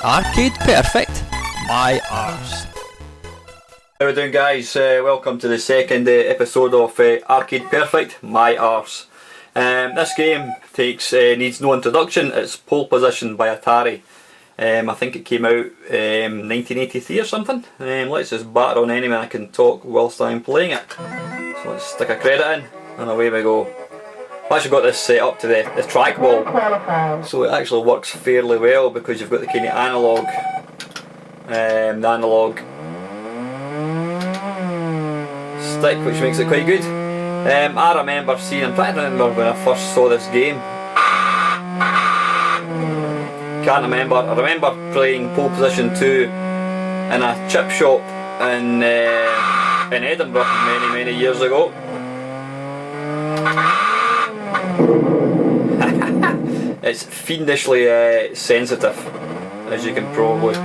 Arcade Perfect, my arse. How we doing, guys? Welcome to the second episode of Arcade Perfect, my arse. This game needs no introduction. It's Pole Position by Atari. I think it came out 1983 or something. Let's just batter on anyone I can talk whilst I'm playing it. So let's stick a credit in and away we go. I've actually got this set up to the trackball, so it actually works fairly well because you've got the kind of analog, stick, which makes it quite good. I remember I'm trying to remember when I first saw this game. Can't remember. I remember playing Pole Position 2 in a chip shop in Edinburgh many years ago. It's fiendishly sensitive, as you can probably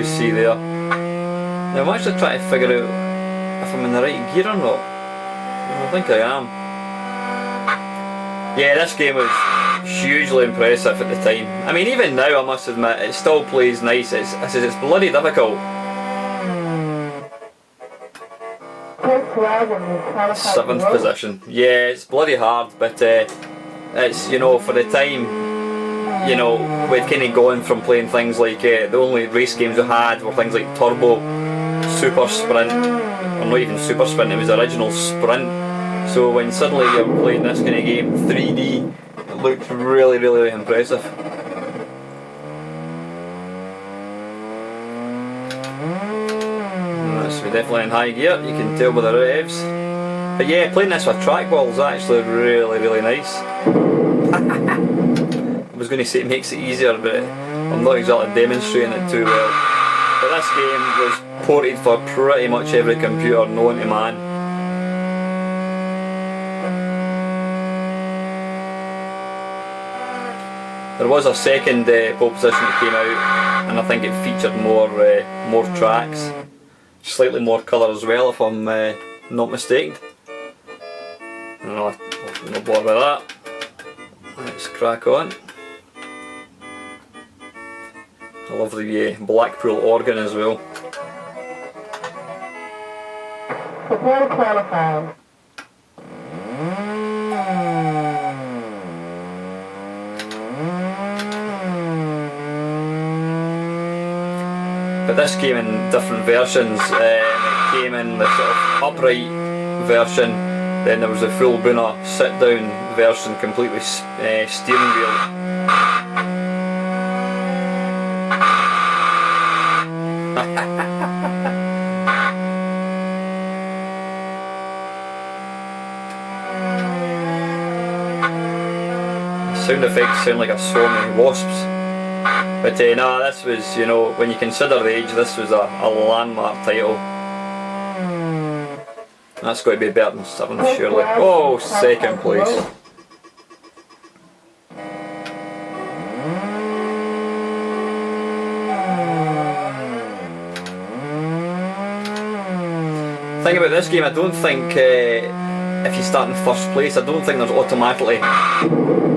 see there. Now I'm actually trying to figure out if I'm in the right gear or not. I think I am. Yeah, this game was hugely impressive at the time. I mean, even now I must admit, it still plays nice. It's bloody difficult. Seventh position. Yeah, it's bloody hard, but it's, you know, for the time, you know, we'd kind of gone from playing things like the only race games we had were things like Turbo, Super Sprint, or not even Super Sprint, it was the original Sprint. So when suddenly you're playing this kind of game 3D, it looked really impressive. So we're definitely in high gear, you can tell by the revs. But yeah, playing this with trackball is actually really nice. I was going to say it makes it easier, but I'm not exactly demonstrating it too well. But this game was ported for pretty much every computer known to man. There was a second Pole Position that came out, and I think it featured more tracks, slightly more colour as well, if I'm not mistaken. No, I'm not bothered with that. Let's crack on. I love the Blackpool organ as well. Prepare to qualify. But this came in different versions. It came in the sort of upright version, then there was a full Buna sit down version, completely steering wheel. Sound effects sound like a swarm of wasps. But no, this was, you know, when you consider the age, this was a landmark title. That's got to be better than 7th, surely. Oh, second place. The thing about this game, I don't think if you start in first place, I don't think there's automatically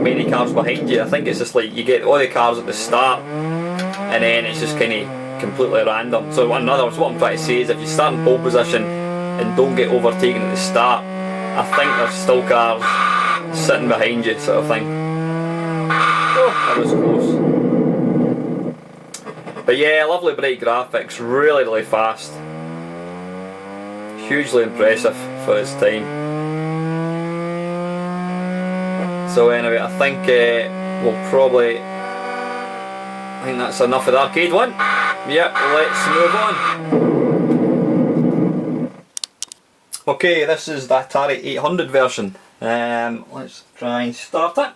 many cars behind you. I think it's just like you get all the cars at the start and then it's just kind of completely random. So in other words, what I'm trying to say is if you start in pole position and don't get overtaken at the start, I think there's still cars sitting behind you, sort of thing. Oh, that was close. But yeah, lovely bright graphics, really fast. Hugely impressive for its time. So anyway, I think we'll probably... I think that's enough of the arcade one. Yep, let's move on. Okay, this is the Atari 800 version. Let's try and start it. I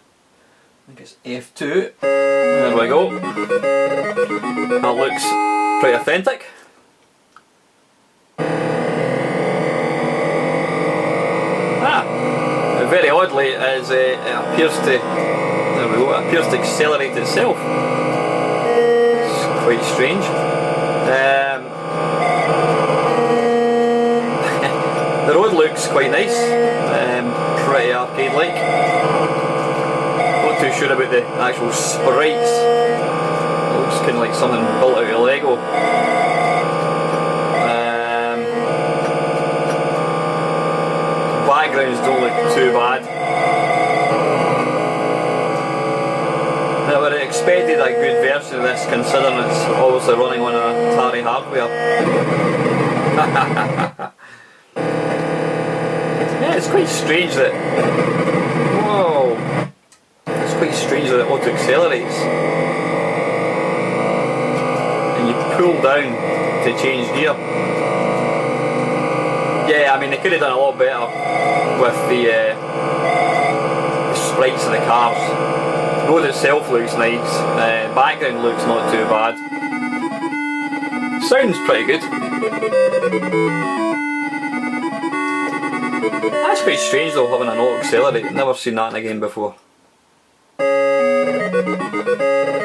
think it's F2. There we go. That looks pretty authentic. Very oddly, it appears to, there we go, it appears to accelerate itself. It's quite strange. The road looks quite nice, pretty arcade-like. Not too sure about the actual sprites. kind of like something built out of Lego. Backgrounds don't look too bad. I would have expected a good version of this, considering it's obviously running on Atari hardware. Yeah, it's quite strange that. Whoa! It's quite strange that it auto accelerates, and you pull down to change gear. Yeah, I mean they could have done a lot better with the sprites of the cars. The road itself looks nice, background looks not too bad. Sounds pretty good. That's quite strange though, having an auto accelerate. Never seen that in a game before. I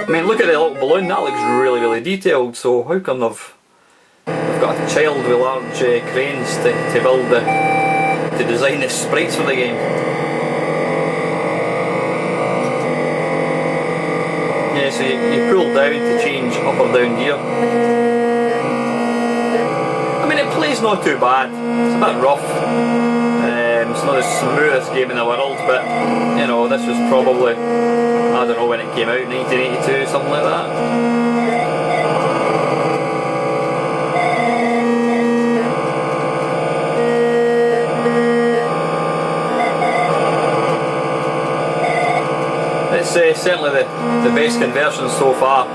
mean, look at the little balloon, that looks really, really detailed. So how come they've got a child with large cranes to build to design the sprites for the game? Yeah, so you pull down to change up or down gear. I mean, it plays not too bad. It's a bit rough. It's not the smoothest game in the world, but you know, this was probably, I don't know when it came out, 1982, something like that. It's certainly the best conversion so far,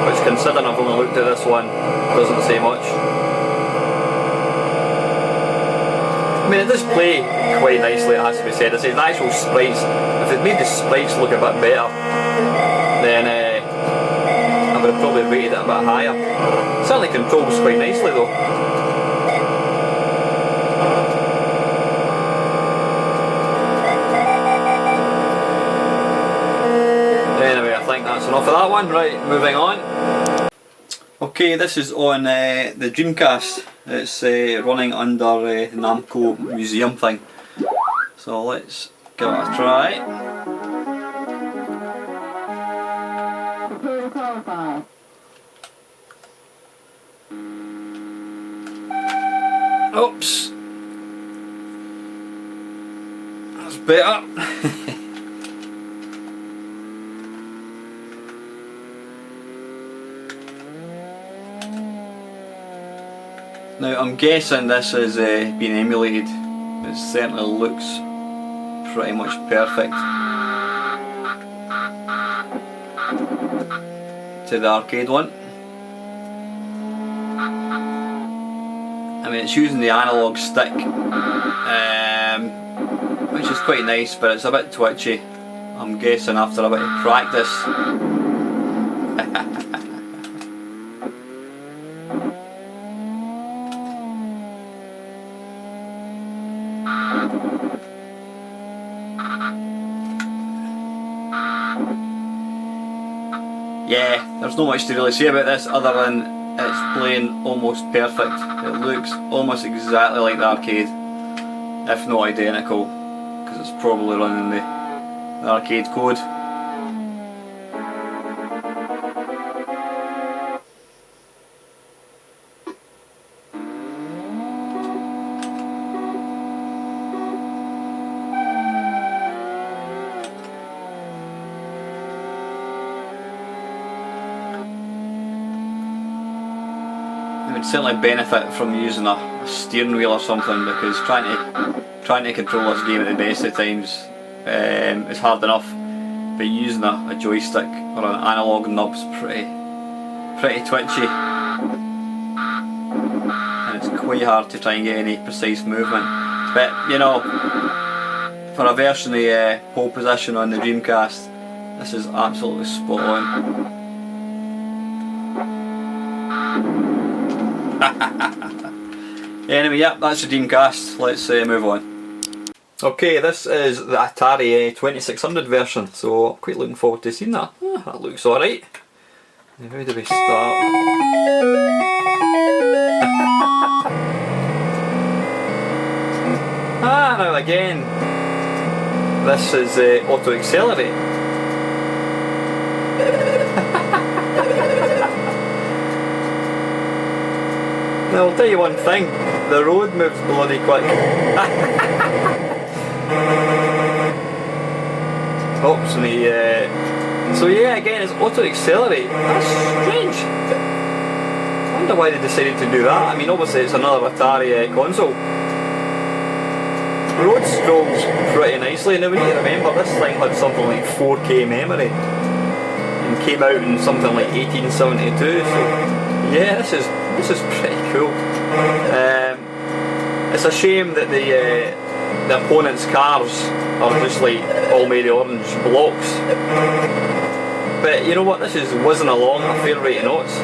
which, considering I've only looked at this one, doesn't say much. I mean, it does play quite nicely, it has to be said. It's the actual sprites. If it made the sprites look a bit better, then I would have probably rated it a bit higher. It certainly controls quite nicely though. Anyway, I think that's enough of that one. Right, moving on. Okay, this is on the Dreamcast. It's running under the Namco museum thing. So let's give it a try. Prepare to qualify. Oops. That's better. Now I'm guessing this is being emulated. It certainly looks pretty much perfect to the arcade one. I mean, it's using the analog stick, which is quite nice, but it's a bit twitchy. I'm guessing after a bit of practice. Yeah, there's not much to really say about this other than it's playing almost perfect. It looks almost exactly like the arcade, if not identical, because it's probably running the arcade code. It would certainly benefit from using a steering wheel or something, because trying to control this game at the best of times is hard enough, but using a joystick or an analog knob's pretty twitchy, and it's quite hard to try and get any precise movement. But you know, for a version of pole position on the Dreamcast, this is absolutely spot on. Anyway, yeah, that's the Dreamcast. Let's move on. Okay, this is the Atari 2600 version, so quite looking forward to seeing that. That looks alright. How do we start? Now again, this is auto accelerate. Now I'll tell you one thing, the road moves bloody quick. Oops, me. So yeah, again, it's auto accelerate. That's strange. I wonder why they decided to do that. I mean, obviously it's another Atari console. The road scrolls pretty nicely. Now we need to remember this thing had something like 4K memory and came out in something like 1872. So yeah, this is pretty cool. It's a shame that the opponent's cars are just like all made of orange blocks. But you know what, this is whizzing along a fair rate of knots.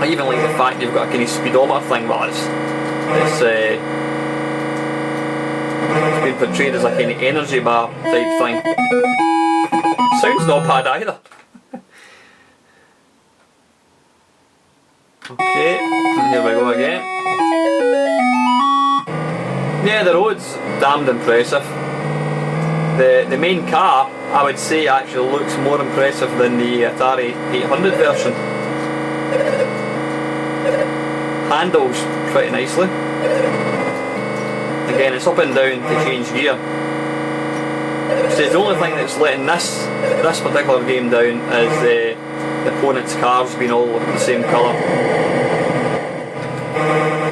I even like the fact you've got a kind of speedometer thing, but it's been portrayed as a kind of energy bar type thing. Sounds not bad either. Okay, here we go again. Yeah, the road's damned impressive. The main car, I would say, actually looks more impressive than the Atari 800 version. Handles pretty nicely. Again, it's up and down to change gear. So the only thing that's letting this particular game down is the opponent's cars being all the same colour.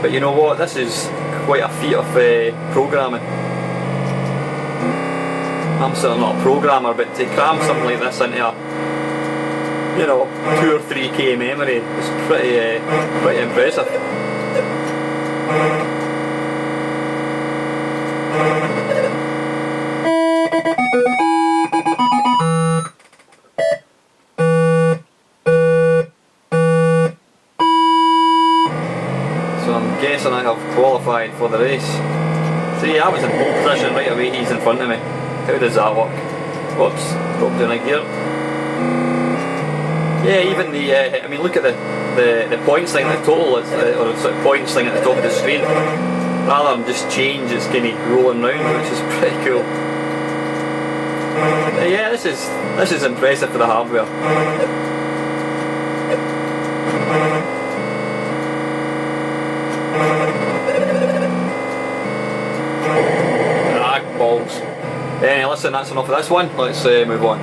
But you know what, this is quite a feat of programming. I'm certainly not a programmer, but to cram something like this into a, you know, 2 or 3K memory is pretty impressive. So I'm guessing I have qualified for the race. See, I was in pole position right away, he's in front of me. How does that work? Whoops, dropped down a gear. Yeah, even the, I mean, look at the points thing, the total, or the sort of points thing at the top of the screen. Rather than just change, it's kind of rolling round, which is pretty cool. Yeah, this is impressive for the hardware. Balls. Anyway, listen, that's enough of this one. Let's move on.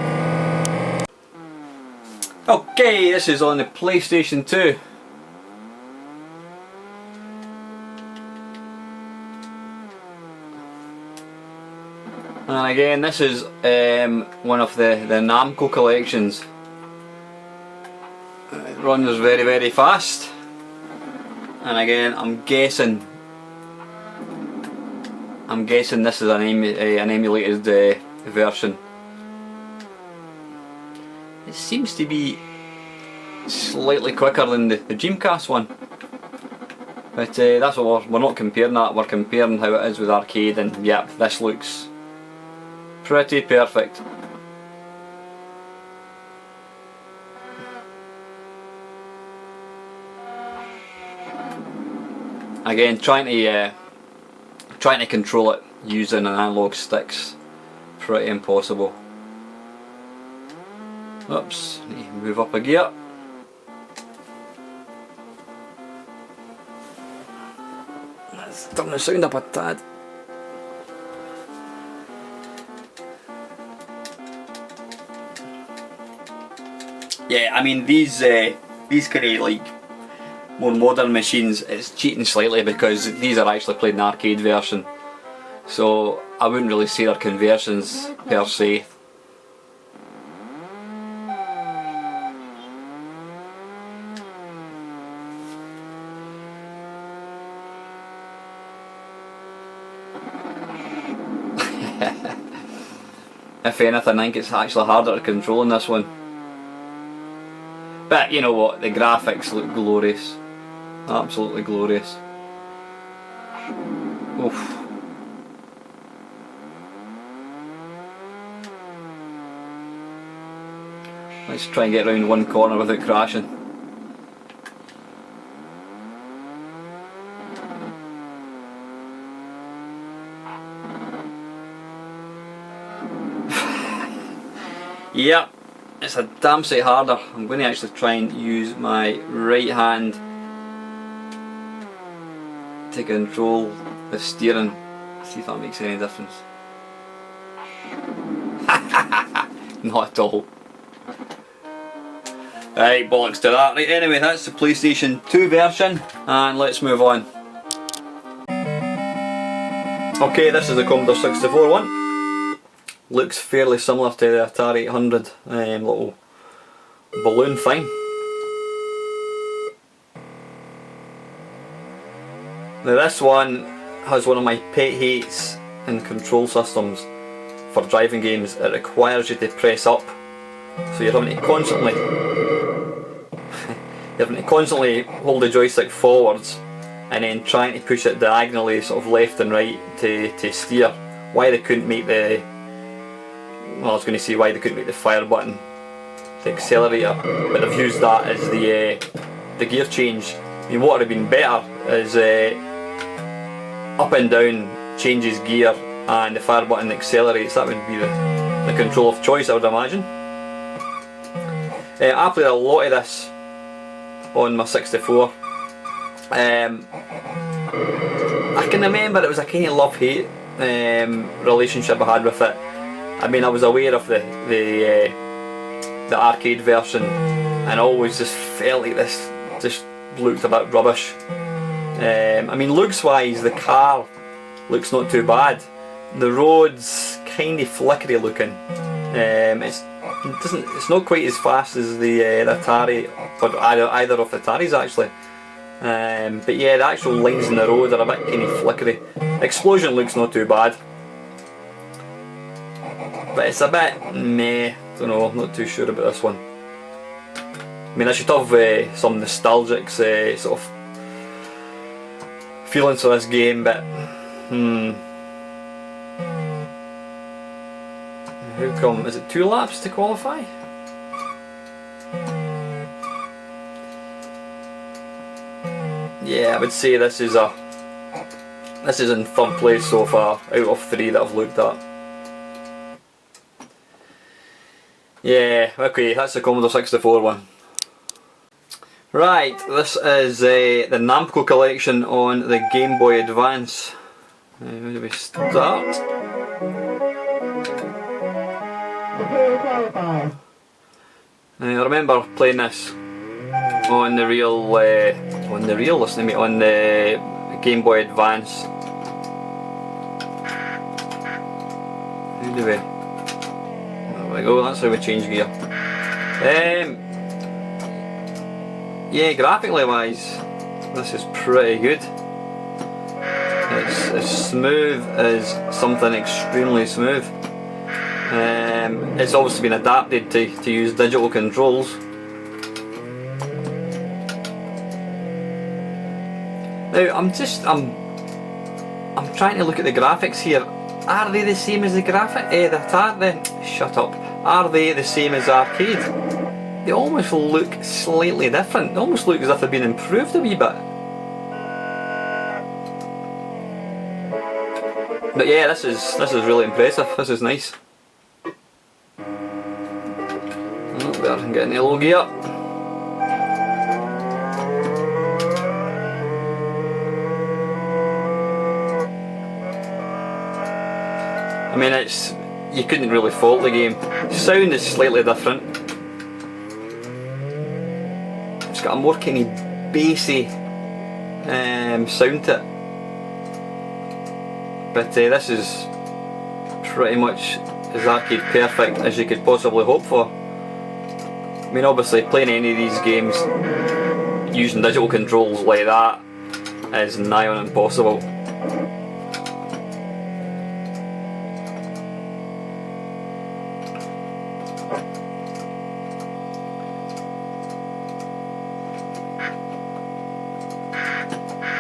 Okay, this is on the PlayStation 2. And again, this is one of the Namco collections. It runs very, very fast. And again, I'm guessing this is an emulated version. It seems to be slightly quicker than the Dreamcast one. But that's what we're not comparing that, we're comparing how it is with arcade, and yep, this looks pretty perfect. Again, trying to control it using an analog stick's pretty impossible. Oops, need to move up a gear. Let's turn the sound up a tad. Yeah, I mean these kind of like more modern machines, it's cheating slightly because these are actually played in arcade version. So I wouldn't really say they're conversions per se. If anything, I think it's actually harder to control in this one. But you know what, the graphics look glorious. Absolutely glorious. Oof. Let's try and get around one corner without crashing. Yep, it's a damn sight harder. I'm going to actually try and use my right hand to control the steering. See if that makes any difference. Not at all. Right, bollocks to that. Right, anyway, that's the PlayStation 2 version, and let's move on. Okay, this is the Commodore 64 one. Looks fairly similar to the Atari 800 little balloon thing. Now this one has one of my pet hates in control systems for driving games. It requires you to press up, so you're having to constantly hold the joystick forwards and then trying to push it diagonally, sort of left and right, to steer. Why they couldn't make the, well, I was going to say why they couldn't make the fire button the accelerator, but they've used that as the gear change. I mean, what would have been better is up and down changes gear and the fire button accelerates. That would be the control of choice, I would imagine. I played a lot of this on my 64. I can remember it was a kind of love-hate relationship I had with it. I mean, I was aware of the arcade version and always just felt like this just looked a bit rubbish. I mean, looks wise, the car looks not too bad. The road's kind of flickery looking. It's not quite as fast as the Atari, or either of the Ataris actually. But yeah, the actual lines in the road are a bit kind of flickery. The explosion looks not too bad, but it's a bit meh. Don't know, I'm not too sure about this one. I mean, I should have some nostalgic sort of feelings for this game, but how come? Is it 2 laps to qualify? Yeah, I would say this is in third place so far out of 3 that I've looked at. Yeah, okay, that's the Commodore 64 one. Right, this is the Namco collection on the Game Boy Advance. Where do we start? I remember playing this on the Game Boy Advance. How do we? There we go, that's how we change gear. Yeah, graphically wise, this is pretty good. It's as smooth as something extremely smooth. It's obviously been adapted to use digital controls. Now I'm trying to look at the graphics here. Are they the same as the Shut up. Are they the same as arcade? They almost look slightly different. They almost look as if they've been improved a wee bit. But yeah, this is really impressive. This is nice. Oh, better get in the low gear. I mean, you couldn't really fault the game. Sound is slightly different. It's got a more kind of bassy sound to it. But this is pretty much as arcade perfect as you could possibly hope for. I mean, obviously playing any of these games using digital controls like that is nigh on impossible.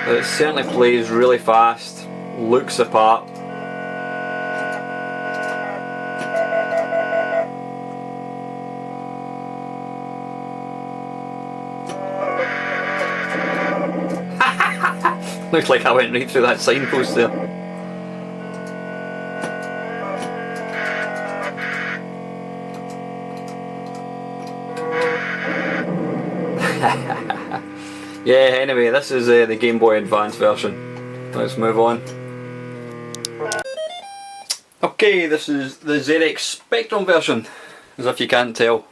But it certainly plays really fast, looks the part. Looks like I went right through that signpost there. Yeah, anyway, this is the Game Boy Advance version. let's move on. Okay, this is the ZX Spectrum version, as if you can't tell.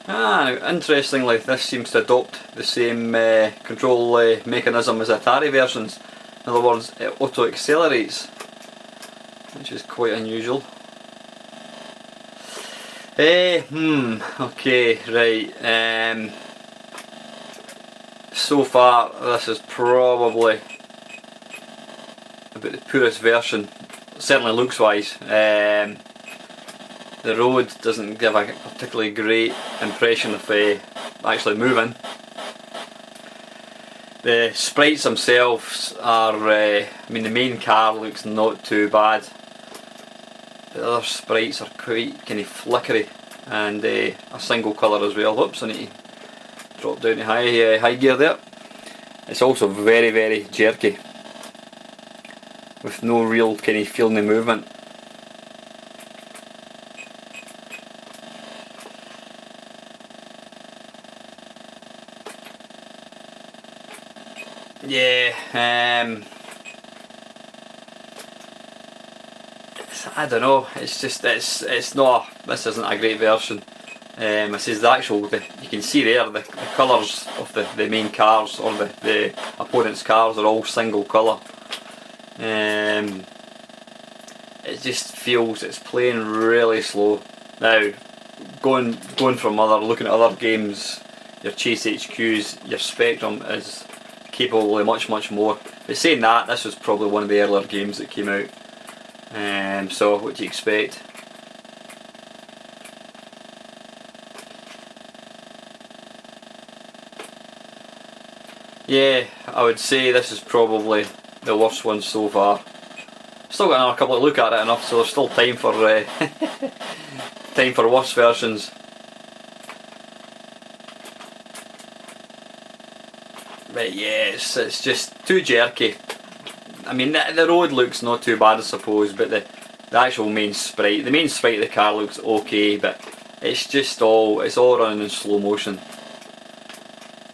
Now, interestingly, this seems to adopt the same control mechanism as Atari versions. In other words, it auto-accelerates, which is quite unusual. Okay, right. So far, this is probably about the poorest version, certainly looks wise. The road doesn't give a particularly great impression of actually moving. The sprites themselves are, I mean, the main car looks not too bad. The other sprites are quite kind of flickery and a single colour as well. Whoops, I need to drop down to high gear there. It's also very, very jerky, with no real kind of feeling of movement. Yeah, I don't know. It's just it's not. This isn't a great version. This is the actual. You can see there the colours of the main cars or the opponent's cars are all single colour. It just feels it's playing really slow. Now, going from looking at other games, your Chase HQs, your Spectrum is capable of much more. But saying that, this was probably one of the earlier games that came out. So what do you expect? Yeah, I would say this is probably the worst one so far. Still got another couple of look at it enough, so there's still time for time for worse versions. But yeah, it's just too jerky. I mean, the road looks not too bad, I suppose, but the actual main sprite, the main sprite of the car looks okay, but it's all running in slow motion.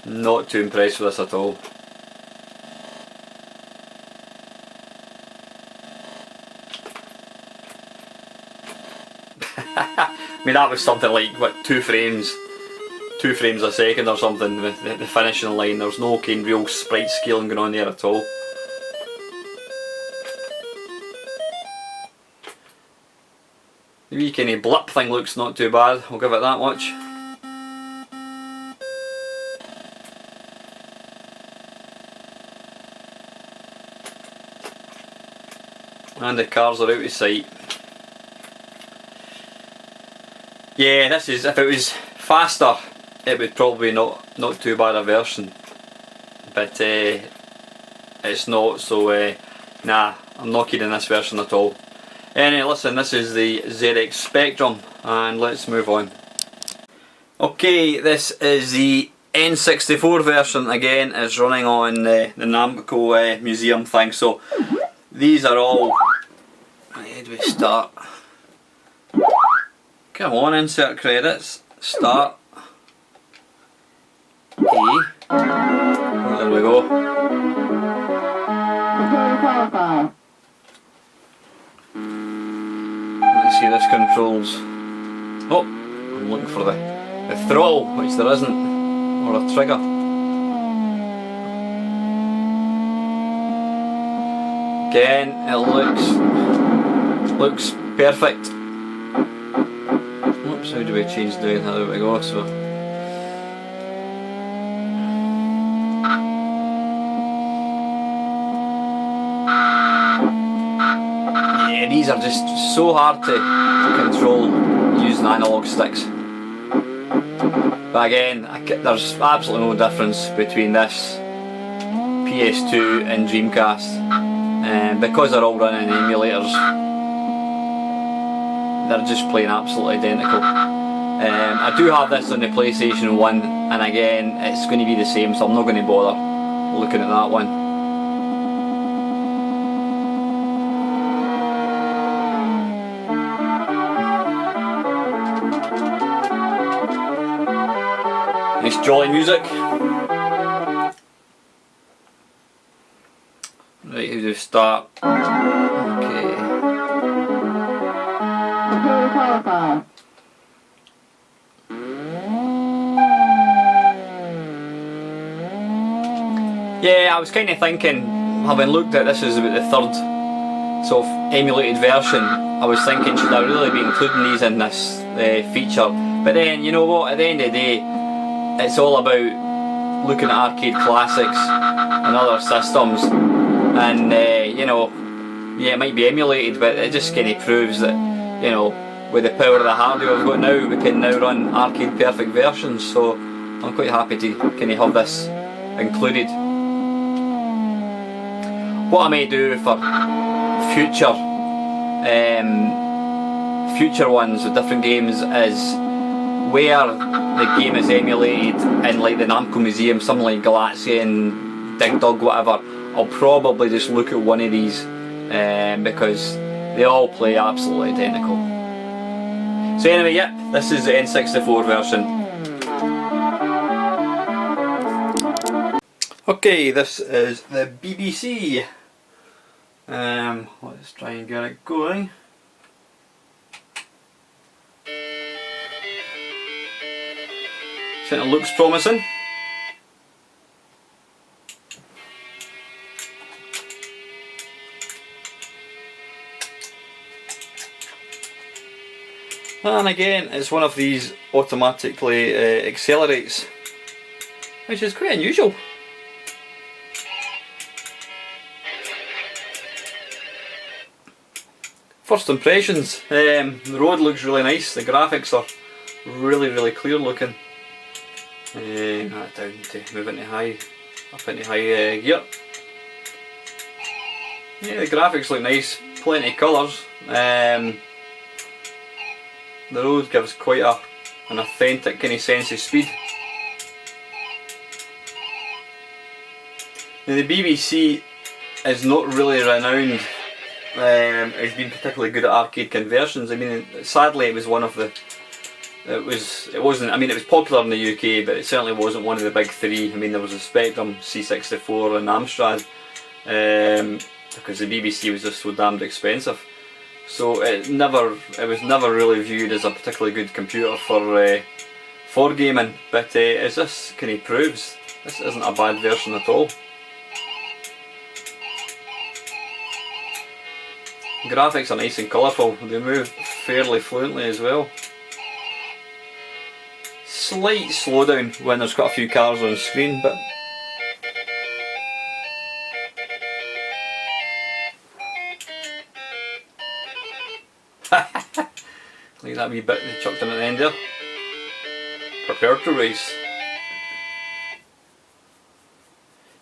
Not too impressed with this at all. I mean, that was something like, what, 2 frames a second or something with the finishing line. There's no kind of real sprite scaling going on there at all. The wee kind of blip thing looks not too bad, I'll give it that much. And the cars are out of sight. Yeah, this is, if it was faster, it would probably not too bad a version. But it's not, so nah, I'm not keen on this version at all. Anyway, listen, this is the ZX Spectrum, and let's move on. Okay, this is the N64 version. Again, it's running on the Namco museum thing, so these are all... Where do we start? Come on, insert credits. Start. E. There we go. Let's see, this controls... Oh, I'm looking for the throttle, which there isn't, or a trigger. Again, it looks perfect. Oops, how do we change down? How do we go? So yeah, these are just so hard to control using analog sticks. But again, there's absolutely no difference between this PS2 and Dreamcast, because they're all running emulators. They're just playing absolutely identical. I do have this on the PlayStation 1, and again it's going to be the same, so I'm not going to bother looking at that one. Nice jolly music. Right, who do we start? Okay. Prepare to qualify. Yeah, I was kind of thinking, having looked at this is about the third sort of emulated version, I was thinking, should I really be including these in this feature? But then, you know what, at the end of the day, it's all about looking at arcade classics and other systems, and you know, yeah, it might be emulated, but it just kind of proves that, you know, with the power of the hardware we've got now, we can now run arcade perfect versions, so I'm quite happy to kind of have this included. What I may do for future future ones with different games is where the game is emulated in like the Namco museum, something like Galaxy and Dig Dug, whatever, I'll probably just look at one of these because they all play absolutely identical. So anyway, yeah, this is the N64 version. Okay, this is the BBC. Let's try and get it going. So it looks promising. And again, it's one of these automatically accelerates, which is quite unusual. First impressions, the road looks really nice, the graphics are really clear looking. Down to move into high, up into high gear. Yeah, the graphics look nice, plenty of colours. The road gives quite an authentic kind of sense of speed. Now the BBC is not really renowned as being particularly good at arcade conversions. I mean, sadly it was one of the, it wasn't, I mean it was popular in the UK, but it certainly wasn't one of the big three. I mean, there was a Spectrum, C64 and Amstrad, because the BBC was just so damned expensive. So it was never really viewed as a particularly good computer for gaming, but as this kind of proves, this isn't a bad version at all. Graphics are nice and colourful, they move fairly fluently as well. Slight slowdown when there's quite a few cars on screen, but like that wee bit they chucked in at the end there. Prepare to race.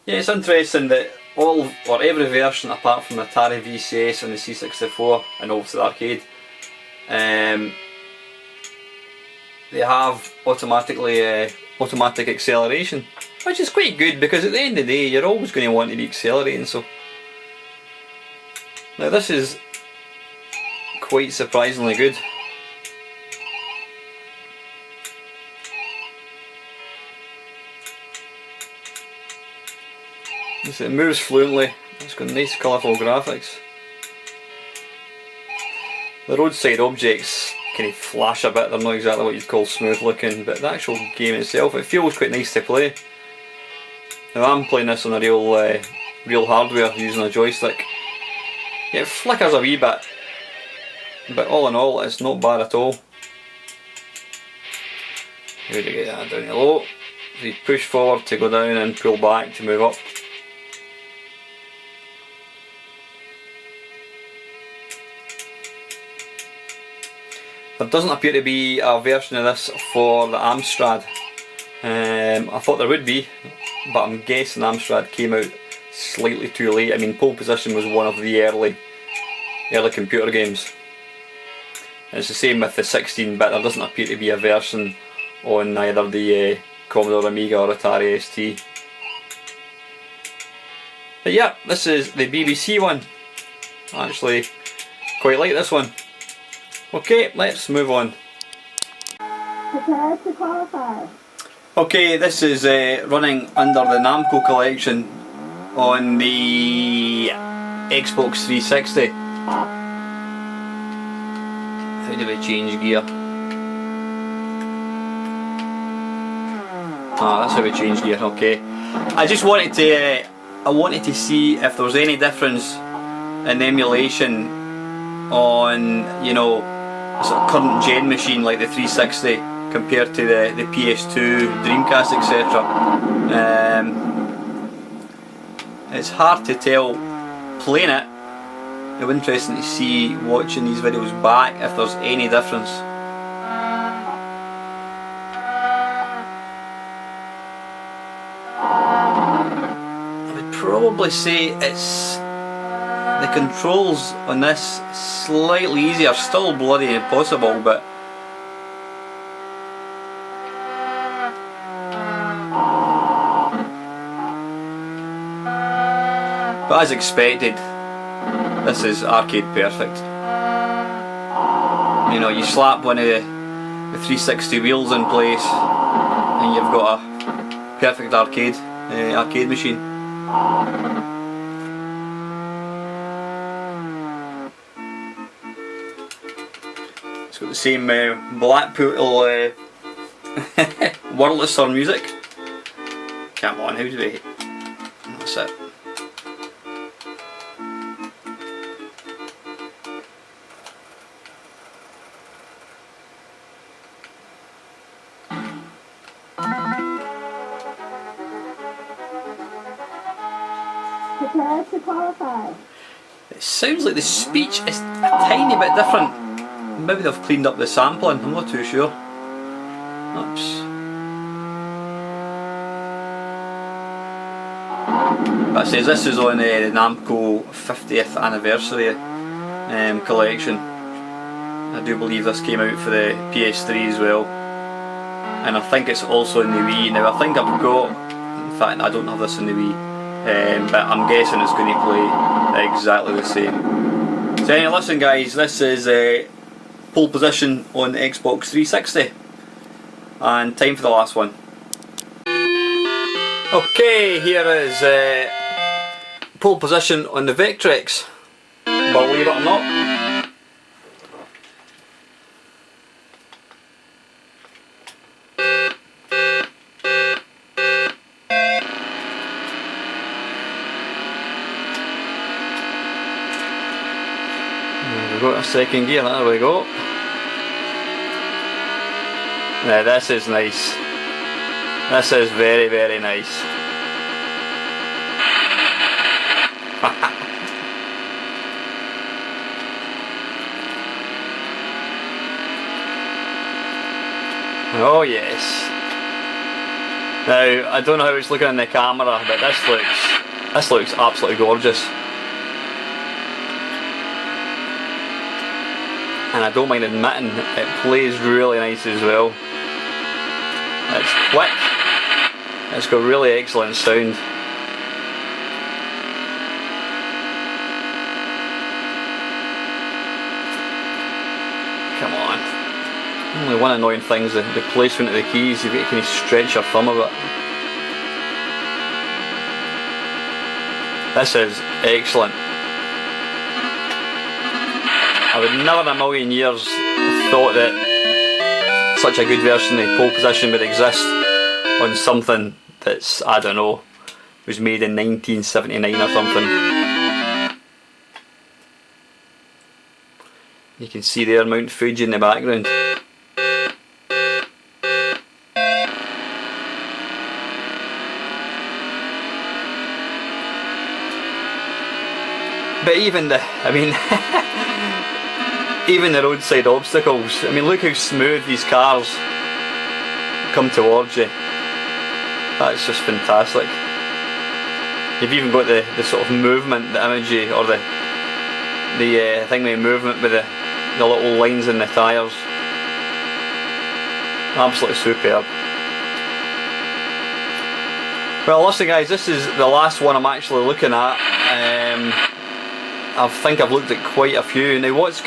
Yeah, it's interesting that all, or every version apart from the Atari VCS and the C64 and obviously the arcade, they have automatic acceleration, which is quite good because at the end of the day you're always going to want to be accelerating. So now this is quite surprisingly good. It moves fluently, it's got nice colourful graphics. The roadside objects kind of flash a bit, they're not exactly what you'd call smooth looking, but the actual game itself, it feels quite nice to play. Now I'm playing this on a real hardware using a joystick. Yeah, it flickers a wee bit, but all in all it's not bad at all. How do you get that down to low? So you push forward to go down and pull back to move up. There doesn't appear to be a version of this for the Amstrad. I thought there would be, but I'm guessing Amstrad came out slightly too late. I mean, Pole Position was one of the early computer games. And it's the same with the 16-bit, there doesn't appear to be a version on either the Commodore Amiga or Atari ST. But yeah, this is the BBC one. I actually quite like this one. Okay, let's move on. Prepare to qualify. Okay, this is running under the Namco collection on the Xbox 360. How do we change gear? Ah, that's how we change gear, okay. I just wanted to see if there was any difference in emulation on, you know, a sort of current gen machine like the 360 compared to the PS2, Dreamcast, etc. It's hard to tell playing it. It'll be interesting to see, watching these videos back, if there's any difference. I would probably say it's the controls on this slightly easier, still bloody impossible, but as expected, this is arcade perfect. You know, you slap one of the 360 wheels in place and you've got a perfect arcade machine. It's got the same Blackpool Wurlitzer music. Come on, how do we... That's it. Prepare to qualify. It sounds like the speech is a tiny bit different. Maybe they've cleaned up the sampling, I'm not too sure. Oops. But it says this is on the Namco 50th anniversary collection. I do believe this came out for the PS3 as well. And I think it's also in the Wii. Now I think I've got, in fact I don't have this in the Wii. But I'm guessing it's going to play exactly the same. So anyway, listen guys, this is pole position on the Xbox 360 and time for the last one. Okay, here is pole position on the Vectrex, believe it or not. We've got a second gear, there we go. Now this is nice. This is very, very nice. Oh yes. Now I don't know how it's looking in the camera, but this looks absolutely gorgeous. And I don't mind admitting, it plays really nice as well. It's quick, it's got really excellent sound. Come on. Only one annoying thing is the placement of the keys. You can stretch your thumb a bit. This is excellent. I would never in a million years have thought that such a good version of pole position would exist on something that's, I don't know, was made in 1979 or something. You can see there Mount Fuji in the background. But even even the roadside obstacles, I mean look how smooth these cars come towards you. That's just fantastic. You've even got the sort of movement, the imagery, or the thing with movement with the little lines in the tyres. Absolutely superb. Well listen guys, this is the last one I'm actually looking at. I think I've looked at quite a few. Now what's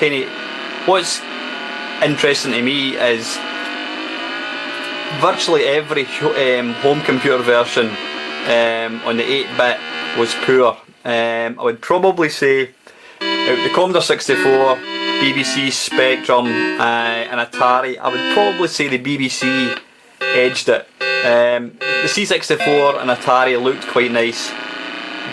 interesting to me is virtually every home computer version on the 8-bit was poor. I would probably say the Commodore 64, BBC, Spectrum and Atari, I would probably say the BBC edged it. The C64 and Atari looked quite nice,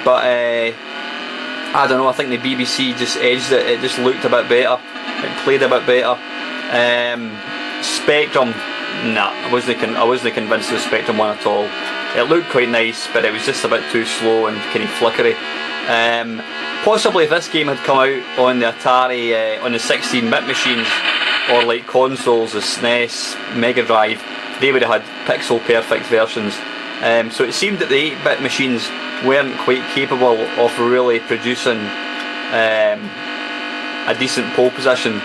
but I don't know, I think the BBC just edged it. It just looked a bit better, it played a bit better. Spectrum, nah, I wasn't convinced of the Spectrum one at all. It looked quite nice, but it was just a bit too slow and kind of flickery. Possibly if this game had come out on the Atari, on the 16-bit machines, or like consoles, the SNES, Mega Drive, they would have had pixel perfect versions. So it seemed that the 8-bit machines weren't quite capable of really producing a decent pole position.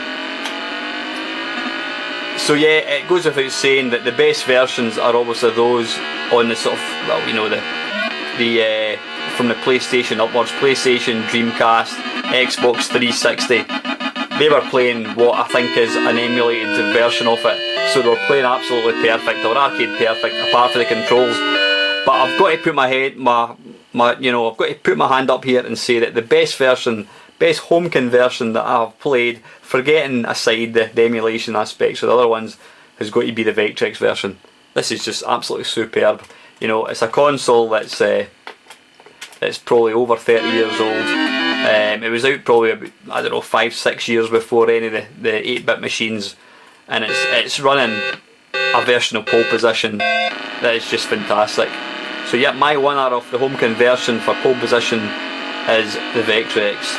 So yeah, it goes without saying that the best versions are obviously those on the sort of, well, you know, the from the PlayStation upwards, PlayStation, Dreamcast, Xbox 360. They were playing what I think is an emulated version of it, so they were playing absolutely perfect. They were arcade perfect, apart from the controls. But I've got to put I've got to put my hand up here and say that the best version, best home conversion that I've played, forgetting aside the emulation aspects of the other ones, has got to be the Vectrex version. This is just absolutely superb. You know, it's a console that's probably over 30 years old. It was out probably about, I don't know, 5-6 years before any of the 8-bit machines, and it's running a version of pole position that is just fantastic. So yeah, my winner of the home conversion for pole position is the Vectrex.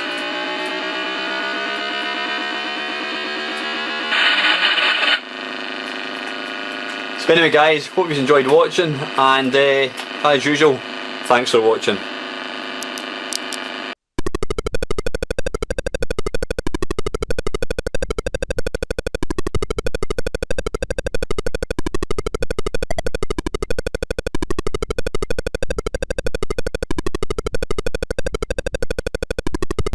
So anyway guys, hope you enjoyed watching, and as usual, thanks for watching.